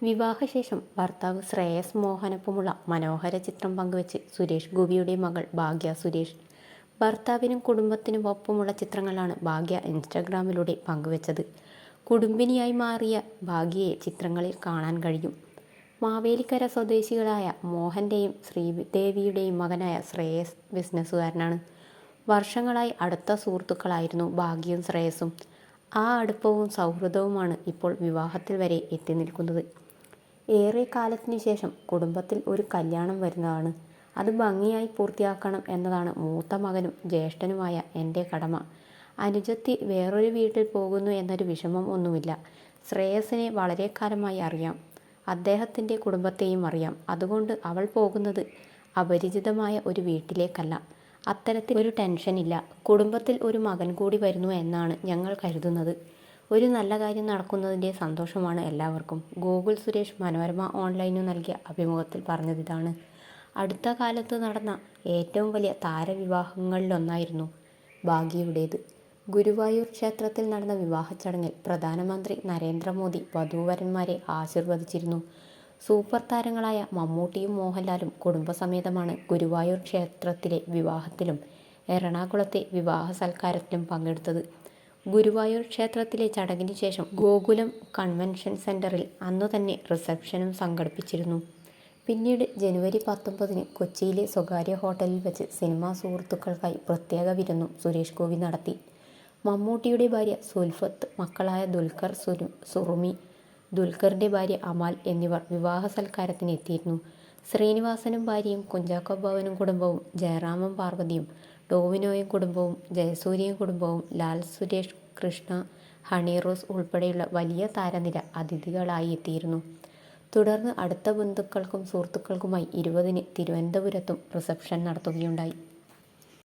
വിവാഹശേഷം ഭർത്താവ് ശ്രേയസ് മോഹനൊപ്പമുള്ള മനോഹര ചിത്രം പങ്കുവച്ച് സുരേഷ് ഗോപിയുടെ മകൾ ഭാഗ്യ സുരേഷ്. ഭർത്താവിനും കുടുംബത്തിനും ഒപ്പമുള്ള ചിത്രങ്ങളാണ് ഭാഗ്യ ഇൻസ്റ്റഗ്രാമിലൂടെ പങ്കുവച്ചത്. കുടുംബിനിയായി മാറിയ ഭാഗ്യയെ ചിത്രങ്ങളിൽ കാണാൻ കഴിയും. മാവേലിക്കര സ്വദേശികളായ മോഹൻ്റെയും ശ്രീദേവിയുടെയും മകനായ ശ്രേയസ് ബിസിനസ്സുകാരനാണ്. വർഷങ്ങളായി അടുത്ത സുഹൃത്തുക്കളായിരുന്നു ഭാഗ്യയും ശ്രേയസും. ആ അടുപ്പവും സൗഹൃദവുമാണ് ഇപ്പോൾ വിവാഹത്തിൽ വരെ എത്തി നിൽക്കുന്നത്. ഏറെ കാലത്തിനു ശേഷം കുടുംബത്തിൽ ഒരു കല്യാണം വരുന്നതാണ്. അത് ഭംഗിയായി പൂർത്തിയാക്കണം എന്നതാണ് മൂത്ത മകനും ജ്യേഷ്ഠനുമായ എൻ്റെ കടമ. അനുജത്തി വേറൊരു വീട്ടിൽ പോകുന്നു എന്നൊരു വിഷമം ഒന്നുമില്ല. ശ്രേയസിനെ വളരെ കാലമായി അറിയാം. അദ്ദേഹത്തിൻ്റെ കുടുംബത്തെയും അറിയാം. അതുകൊണ്ട് അവൾ പോകുന്നത് അപരിചിതമായ ഒരു വീട്ടിലേക്കല്ല. അത്തരത്തിൽ ഒരു ടെൻഷനില്ല. കുടുംബത്തിൽ ഒരു മകൻ കൂടി വരുന്നു എന്നാണ് ഞങ്ങൾ കരുതുന്നത്. ഒരു നല്ല കാര്യം നടക്കുന്നതിൻ്റെ സന്തോഷമാണ് എല്ലാവർക്കും. ഗോകുൽ സുരേഷ് മനോരമ ഓൺലൈനു നൽകിയ അഭിമുഖത്തിൽ പറഞ്ഞതിതാണ്. അടുത്ത കാലത്ത് നടന്ന ഏറ്റവും വലിയ താരവിവാഹങ്ങളിലൊന്നായിരുന്നു ഭാഗ്യയുടേത്. ഗുരുവായൂർ ക്ഷേത്രത്തിൽ നടന്ന വിവാഹ ചടങ്ങിൽ പ്രധാനമന്ത്രി നരേന്ദ്രമോദി വധൂവരന്മാരെ ആശീർവദിച്ചിരുന്നു. സൂപ്പർ താരങ്ങളായ മമ്മൂട്ടിയും മോഹൻലാലും കുടുംബസമേതമാണ് ഗുരുവായൂർ ക്ഷേത്രത്തിലെ വിവാഹത്തിലും എറണാകുളത്തെ വിവാഹ സൽക്കാരത്തിലും പങ്കെടുത്തത്. ഗുരുവായൂർ ക്ഷേത്രത്തിലെ ചടങ്ങിന് ശേഷം ഗോകുലം കൺവെൻഷൻ സെൻ്ററിൽ അന്നുതന്നെ റിസപ്ഷനും സംഘടിപ്പിച്ചിരുന്നു. പിന്നീട് ജനുവരി 19 കൊച്ചിയിലെ സ്വകാര്യ ഹോട്ടലിൽ വെച്ച് സിനിമാ സുഹൃത്തുക്കൾക്കായി പ്രത്യേക വിരുന്നും സുരേഷ് ഗോപി നടത്തി. മമ്മൂട്ടിയുടെ ഭാര്യ സുൽഫത്ത്, മക്കളായ ദുൽഖർ, സുറുമി, ദുൽഖറിൻ്റെ ഭാര്യ അമാൽ എന്നിവർ വിവാഹ സൽക്കാരത്തിന് എത്തിയിരുന്നു. ശ്രീനിവാസനും ഭാര്യയും, കുഞ്ചാക്കോ ബോബനും കുടുംബവും, ജയറാമും പാർവതിയും, ടോവിനോയും കുടുംബവും, ജയസൂര്യയും കുടുംബവും, ലാൽ, സുരേഷ്, കൃഷ്ണ, ഹണി റോസ് ഉൾപ്പെടെയുള്ള വലിയ താരനിര അതിഥികളായി എത്തിയിരുന്നു. തുടർന്ന് അടുത്ത ബന്ധുക്കൾക്കും സുഹൃത്തുക്കൾക്കുമായി 20 തിരുവനന്തപുരത്തും റിസപ്ഷൻ നടത്തുകയുണ്ടായി.